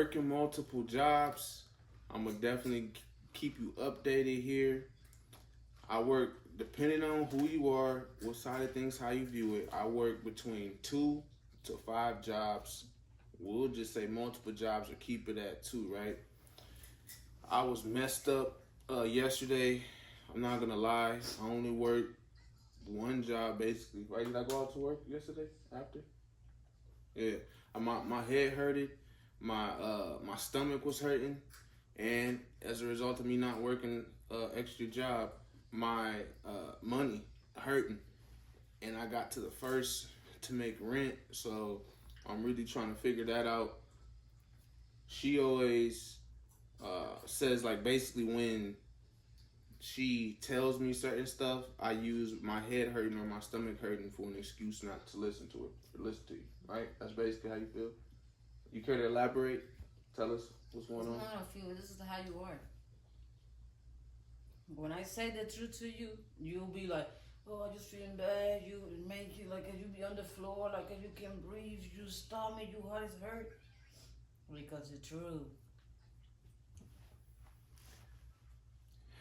working multiple jobs. I'm gonna definitely keep you updated here. I work depending on who you are, what side of things, how you view it. I work between 2 to 5 jobs. We'll just say multiple jobs or keep it at two, right? I was messed up yesterday. I'm not gonna lie. I only worked one job basically. Right? Did I go out to work yesterday after? Yeah. My head hurted. My stomach was hurting, and as a result of me not working extra job, my money hurting, and I got to the first to make rent. So I'm really trying to figure that out. She always says like basically when she tells me certain stuff, I use my head hurting or my stomach hurting for an excuse not to listen to it or listen to you. Right? That's basically how you feel. You care to elaborate? Tell us what's going on. No, no, feel this is how you are. When I say the truth to you, you'll be like, oh, I just feeling bad. You make you like you be on the floor, like you can breathe. You stomach, your heart is hurt because it's true.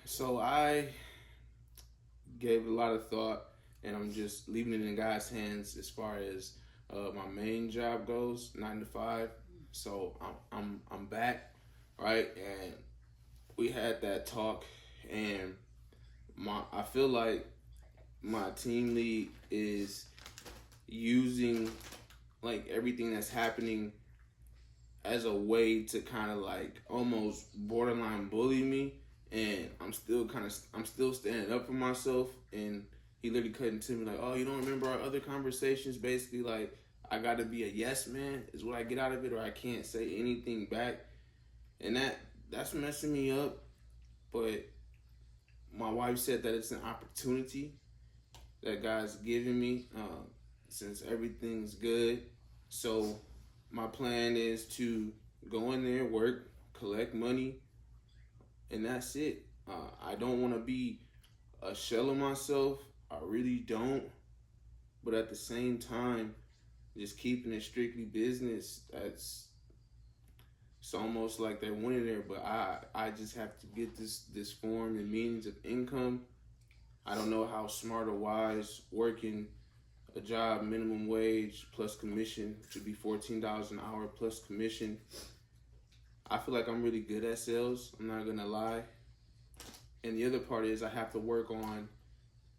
So I gave a lot of thought, and I'm just leaving it in God's hands as far as my main job goes, 9 to 5. So I'm back, right? And we had that talk, and I feel like my team lead is using like everything that's happening as a way to kind of like almost borderline bully me, and I'm still standing up for myself. And he literally cut into me like, oh, you don't remember our other conversations? Basically like I gotta be a yes man is what I get out of it, or I can't say anything back. And that's messing me up. But my wife said that it's an opportunity that God's giving me, since everything's good. So my plan is to go in there, work, collect money, and that's it. I don't want to be a shell of myself. I really don't. But at the same time, just keeping it strictly business, it's almost like they're winning there. But I just have to get this form and means of income. I don't know how smart or wise working a job minimum wage plus commission, which would be $14 an hour plus commission. I feel like I'm really good at sales. I'm not gonna lie. And the other part is I have to work on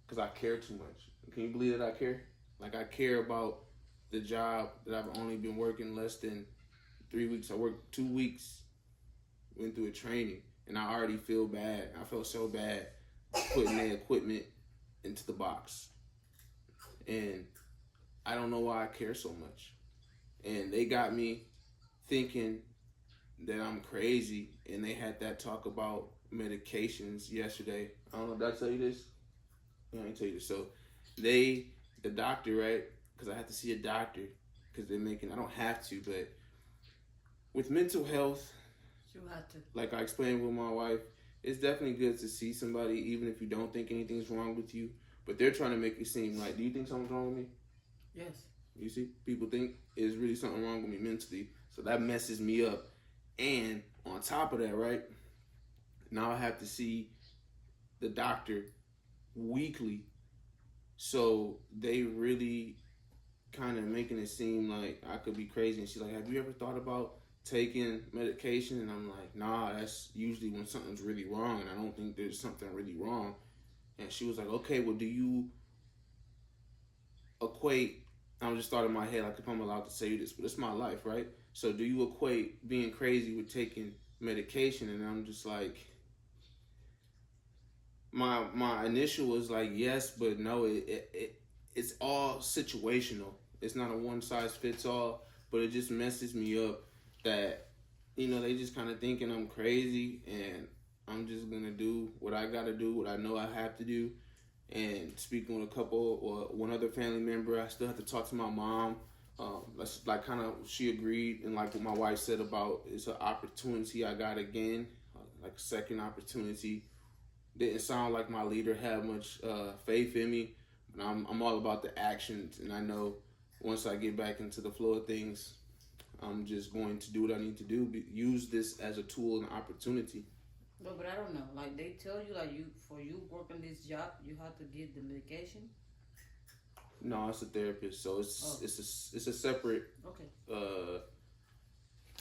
because I care too much. Can you believe that I care? Like I care about the job that I've only been working less than 3 weeks. I worked 2 weeks, went through a training, and I already feel bad. I felt so bad putting the equipment into the box. And I don't know why I care so much. And they got me thinking that I'm crazy, and they had that talk about medications yesterday. I don't know, did I tell you this? Yeah, I didn't tell you this. So the doctor, right? Because I have to see a doctor because I don't have to, but with mental health, You had to. like I explained with my wife, it's definitely good to see somebody even if you don't think anything's wrong with you. But they're trying to make it seem like, do you think something's wrong with me? Yes. You see, people think there's really something wrong with me mentally. So that messes me up. And on top of that, right, now I have to see the doctor weekly. So they really kind of making it seem like I could be crazy. And she's like, have you ever thought about taking medication? And I'm like, nah, that's usually when something's really wrong. And I don't think there's something really wrong. And she was like, okay, well, do you equate, I'm just starting in my head like if I'm allowed to say this, but it's my life, right? So do you equate being crazy with taking medication? And I'm just like, my initial was like yes, but no. It's all situational. It's not a one size fits all. But it just messes me up that they just kind of thinking I'm crazy, and I'm just gonna do what I gotta do, what I know I have to do. And speaking with a couple or one other family member, I still have to talk to my mom. That's like kind of she agreed, and like what my wife said about it's an opportunity I got again, like a second opportunity. Didn't sound like my leader had much faith in me, but I'm all about the actions, and I know once I get back into the flow of things, I'm just going to do what I need to do. Use this as a tool and opportunity. No, but I don't know. Like they tell you, like you for you working this job, you have to get the medication. No, it's a therapist, so Oh, it's a separate okay. uh,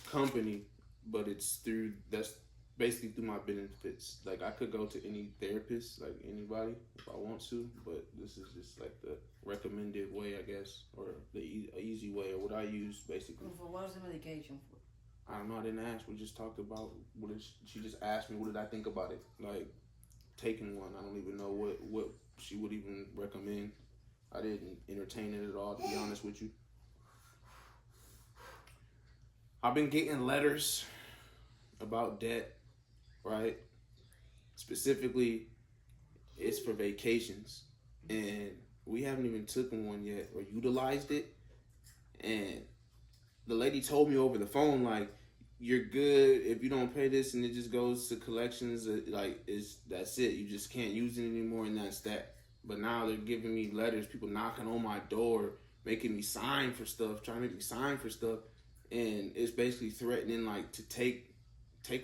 company, but it's through that's basically through my benefits. Like I could go to any therapist, like anybody, if I want to, but this is just like the recommended way, I guess, or the easy way, or what I use basically. For what is the medication for? I don't know. I didn't ask. We just talked about what is. She just asked me what did I think about it. Like taking one. I don't even know what she would even recommend. I didn't entertain it at all, to be honest with you. I've been getting letters about debt, right? Specifically, it's for vacations, and we haven't even taken one yet or utilized it. And the lady told me over the phone, like, you're good if you don't pay this, and it just goes to collections. Like, is that's it. You just can't use it anymore, and that's that. But now they're giving me letters, people knocking on my door, making me sign for stuff, trying to make me sign for stuff, and it's basically threatening like to take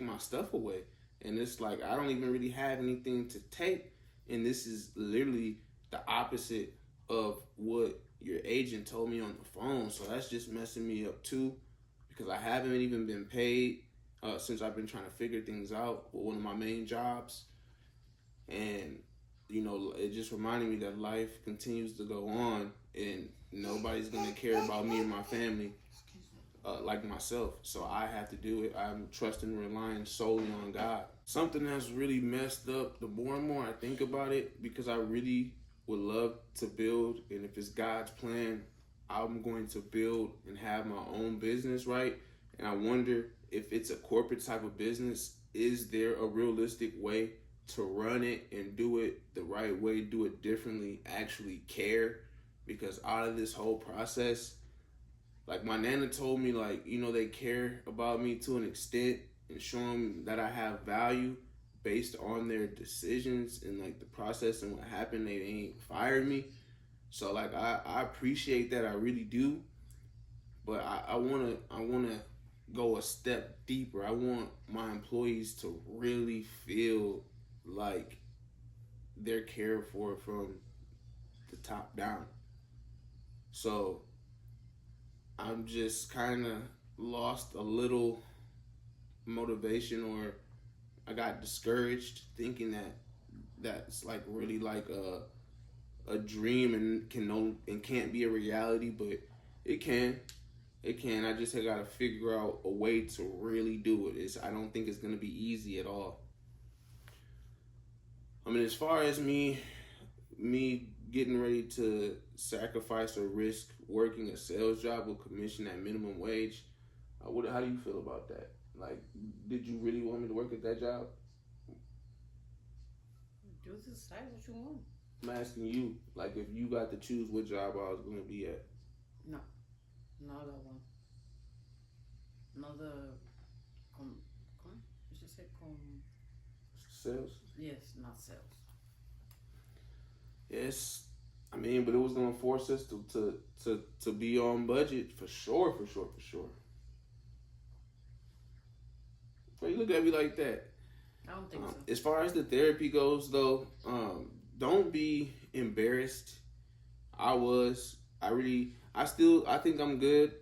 my stuff away. And it's like I don't even really have anything to take, and this is literally the opposite of what your agent told me on the phone. So that's just messing me up too, because I haven't even been paid since I've been trying to figure things out with one of my main jobs. And it just reminded me that life continues to go on, and nobody's gonna care about me and my family like myself. So I have to do it. I'm trusting and relying solely on God. Something that's really messed up, the more and more I think about it, because I really would love to build, and if it's God's plan, I'm going to build and have my own business, right? And I wonder if it's a corporate type of business, is there a realistic way to run it and do it the right way, do it differently, actually care? Because out of this whole process, like my nana told me, like, they care about me to an extent and show them that I have value based on their decisions and like the process and what happened. They ain't fired me. So like I appreciate that, I really do. But I wanna go a step deeper. I want my employees to really feel like they're cared for from the top down. So I'm just kind of lost a little motivation, or I got discouraged thinking that that's like really like a dream and can't be a reality, but it can. It can. I just got to figure out a way to really do it. I don't think it's gonna be easy at all. I mean, as far as me getting ready to sacrifice or risk working a sales job with commission at minimum wage, how do you feel about that? Like, did you really want me to work at that job? You decide what you want. I'm asking you, like, if you got to choose what job I was going to be at. No, not that one. Not the you should say Sales? Yes, not sales. Yes. I mean, but it was going to force us to be on budget for sure, for sure, for sure. Why you look at me like that? I don't think so. As far as the therapy goes, though, don't be embarrassed. I was. I think I'm good.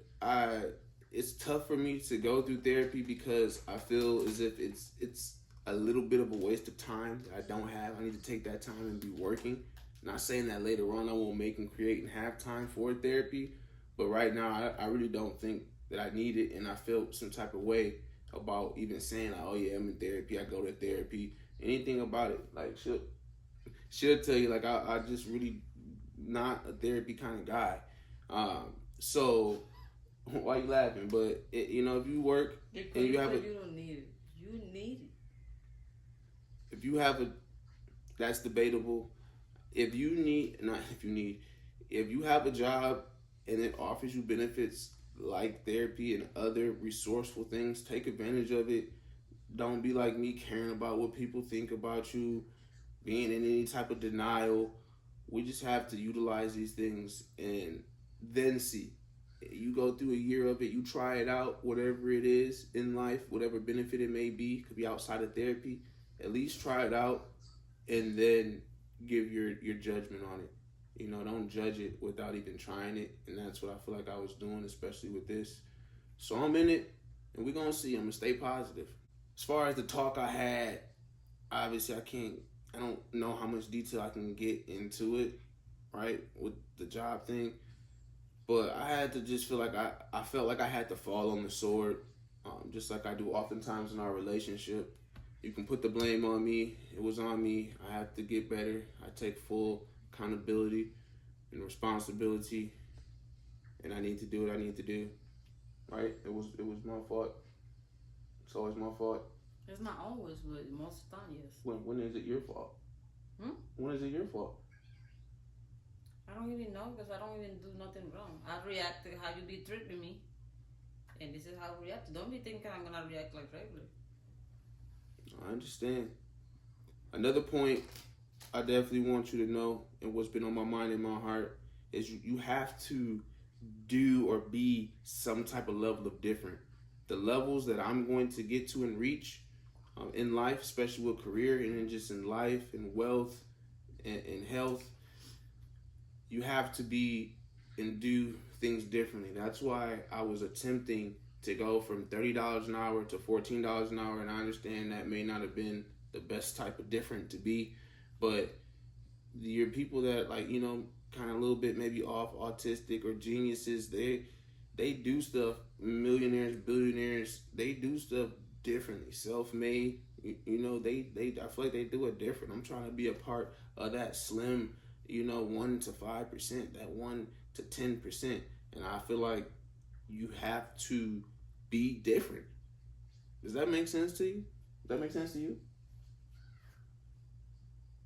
It's tough for me to go through therapy because I feel as if it's a little bit of a waste of time that I don't have. I need to take that time and be working. Not saying that later on I won't make and create and have time for therapy, but right now I really don't think that I need it, and I felt some type of way about even saying, like, oh yeah, I'm in therapy, I go to therapy, anything about it. Like she'll tell you, like, I just really not a therapy kind of guy. So why you laughing? But if you work Because and you have you don't need it. You need it. if you have a, that's debatable. If you have a job and it offers you benefits like therapy and other resourceful things, take advantage of it. Don't be like me, caring about what people think about you, being in any type of denial. We just have to utilize these things and then see. You go through a year of it, you try it out, whatever it is in life, whatever benefit it may be, could be outside of therapy. At least try it out and then give your judgment on it. Don't judge it without even trying it, and that's what I feel like I was doing, especially with this. So I'm in it, and we're gonna see. I'm gonna stay positive. As far as the talk I had, obviously I don't know how much detail I can get into it, right, with the job thing. But I had to just feel like I felt like I had to fall on the sword, just like I do oftentimes in our relationship. You can put the blame on me. It was on me. I have to get better. I take full accountability and responsibility, and I need to do what I need to do. Right? It was my fault. It's always my fault. It's not always, but most of the time, yes. When is it your fault? Hmm? When is it your fault? I don't even know because I don't even do nothing wrong. I react to how you be treating me, and this is how I react. Don't be thinking I'm gonna react like regular. I understand. Another point I definitely want you to know, and what's been on my mind and my heart, is you have to do or be some type of level of different. The levels that I'm going to get to and reach in life, especially with career and then just in life and wealth and health, you have to be and do things differently. That's why I was attempting to go from $30 an hour to $14 an hour, and I understand that may not have been the best type of different to be, but your people that kind of a little bit maybe off autistic or geniuses, they do stuff. Millionaires, billionaires, they do stuff differently. Self-made, they I feel like they do it different. I'm trying to be a part of that slim, 1 to 5%, that 1 to 10%, and I feel like you have to be different. Does that make sense to you? Does that make sense to you?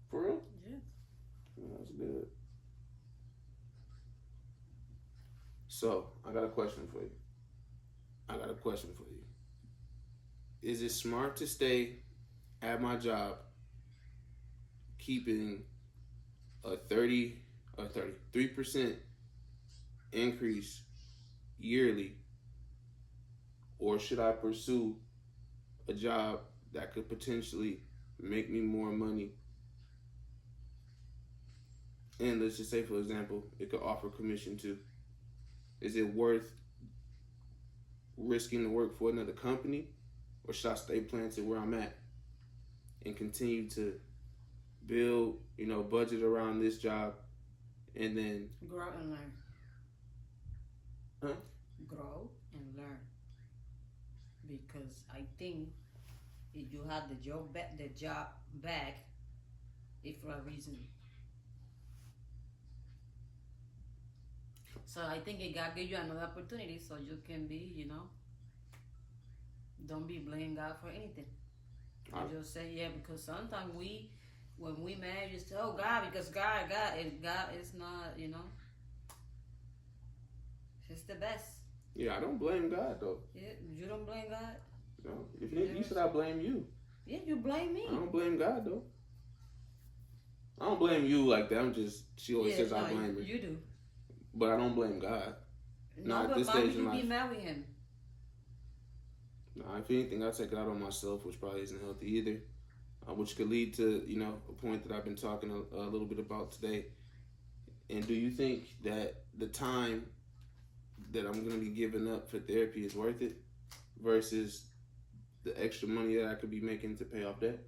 For real? Yes. That's good. So, I got a question for you. Is it smart to stay at my job keeping a 3% increase yearly, or should I pursue a job that could potentially make me more money? And let's just say, for example, it could offer commission too. Is it worth risking to work for another company, or should I stay planted where I'm at and continue to build, budget around this job, and then grow and learn? Huh? Grow and learn. Because I think if you have the job back, it's for a reason. So I think it God gave you another opportunity so you can be, don't be blaming God for anything. You just say, yeah, because sometimes when we marry, you say, oh God, because God is not, it's the best. Yeah, I don't blame God though. Yeah, you don't blame God? No. If you said I blame you. Yeah, you blame me. I don't blame God though. I don't blame you like that. She always says I blame her. You do. But I don't blame God. No, but why would you be mad with him? No, if anything, I take it out on myself, which probably isn't healthy either. Which could lead to, a point that I've been talking a little bit about today. And do you think that the time that I'm going to be giving up for therapy is worth it versus the extra money that I could be making to pay off debt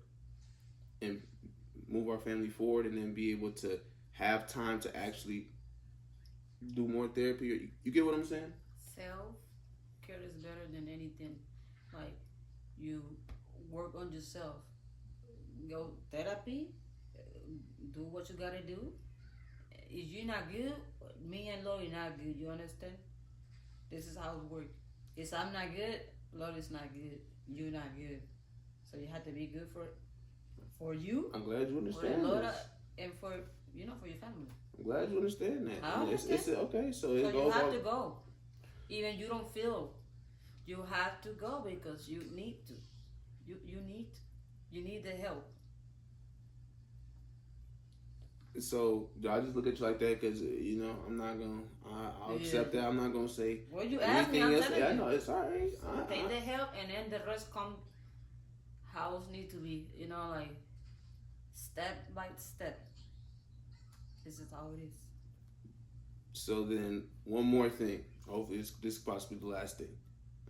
and move our family forward, and then be able to have time to actually do more therapy? You get what I'm saying? Self-care is better than anything. Like, you work on yourself. Go therapy. Do what you gotta do. If you're not good, me and Lord are not good. You understand? This is how it works. If I'm not good, Lord is not good. You're not good. So you have to be good for you. I'm glad you understand. For the Lord, this. and for your family. I'm glad you understand that. I understand. It's okay. So you have to go. Even you don't feel. You have to go because you need to. You need the help. So I just look at you like that because I'm not gonna. I'll Yeah. accept that. I'm not gonna say Well, you asked me, anything I'm else. telling Yeah, I you. know it's all right. Take the help, and then the rest come how it need to be. Like step by step. This is how it is. So then, one more thing. Hopefully, this is possibly the last thing.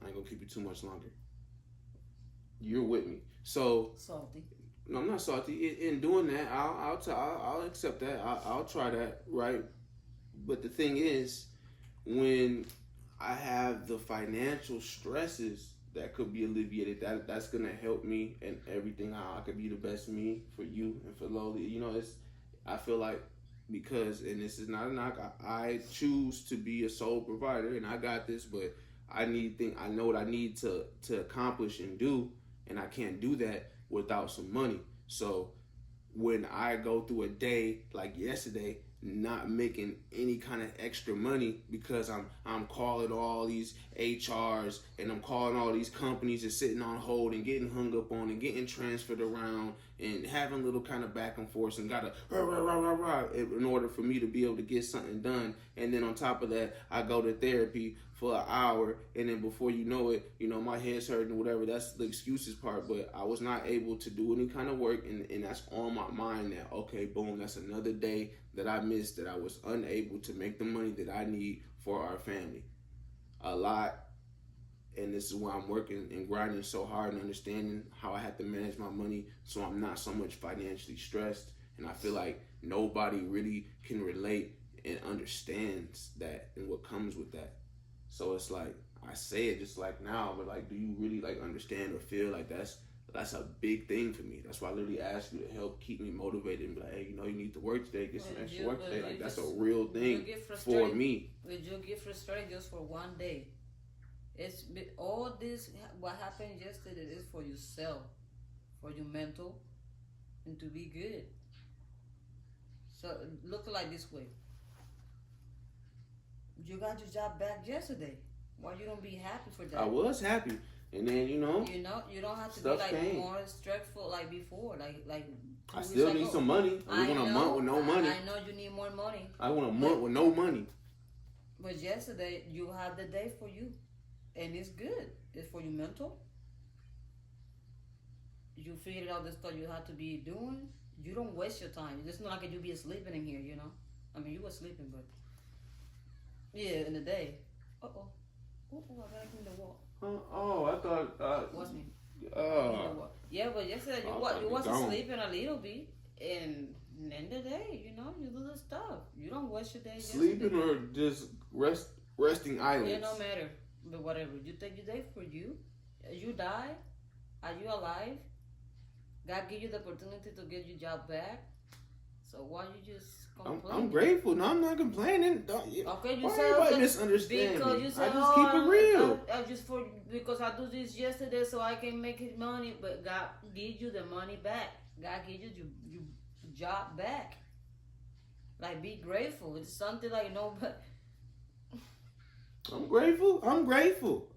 I ain't gonna keep you too much longer. You're with me. So Salty. no, I'm not salty. In doing that, I'll accept that. I'll try that, right? But the thing is, when I have the financial stresses that could be alleviated, that's gonna help me and everything. How I could be the best me for you and for Loli. It's. I feel like because, and this is not a knock. I choose to be a sole provider, and I got this, but I know what I need to accomplish and do, and I can't do that without some money. So when I go through a day like yesterday, not making any kind of extra money because I'm calling all these HRs and I'm calling all these companies and sitting on hold and getting hung up on and getting transferred around and having little kind of back and forth and gotta rah, rah, rah, rah, rah, in order for me to be able to get something done. And then on top of that, I go to therapy for an hour, and then before you know it, my head's hurting or whatever. That's the excuses part, but I was not able to do any kind of work, and that's on my mind now. Okay, boom, that's another day that I missed, that I was unable to make the money that I need for our family. A lot, and this is why I'm working and grinding so hard and understanding how I have to manage my money so I'm not so much financially stressed. And I feel like nobody really can relate and understands that and what comes with that. So it's like I say it just like now, but like, do you really like understand or feel like that's a big thing for me? That's why I literally ask you to help keep me motivated and be like, hey, you need to work today, get some extra work today. Like that's a real thing for me. Would you get frustrated just for one day? It's all this. What happened yesterday is for yourself, for your mental, and to be good. So look like this way. You got your job back yesterday. Why you don't be happy for that? I was happy, and then you don't have to be like came. more stressful like before. Like I still need some money. I want a month with no money. I know you need more money. I want a month with no money. But yesterday you had the day for you, and it's good. It's for your mental. You figured out the stuff you had to be doing. You don't waste your time. It's not like you be sleeping in here. I mean, you were sleeping, but yeah, in the day. Uh oh. I gotta clean the wall. I thought. What's me? Yeah, but yesterday you was sleeping a little bit, and in the day, you do the stuff. You don't waste your day. Sleeping or just resting eyelids. It no matter, but whatever. You take your day for you. You die. Are you alive? God give you the opportunity to get your job back. So why you just complaining? I'm grateful. No, I'm not complaining. Okay, you why said everybody misunderstand because me? you said, I just keep it real. I just because I do this yesterday so I can make it money, but God give you the money back. God give you your job back. Like be grateful. It's something like no, but I'm grateful.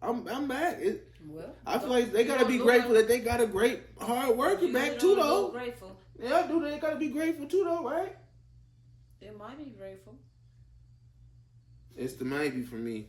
I'm back. Well, I feel like they gotta be grateful that they got a great hard worker back too, though. Grateful. Yeah, do they gotta be grateful too, though, right? They might be grateful. It's the maybe for me.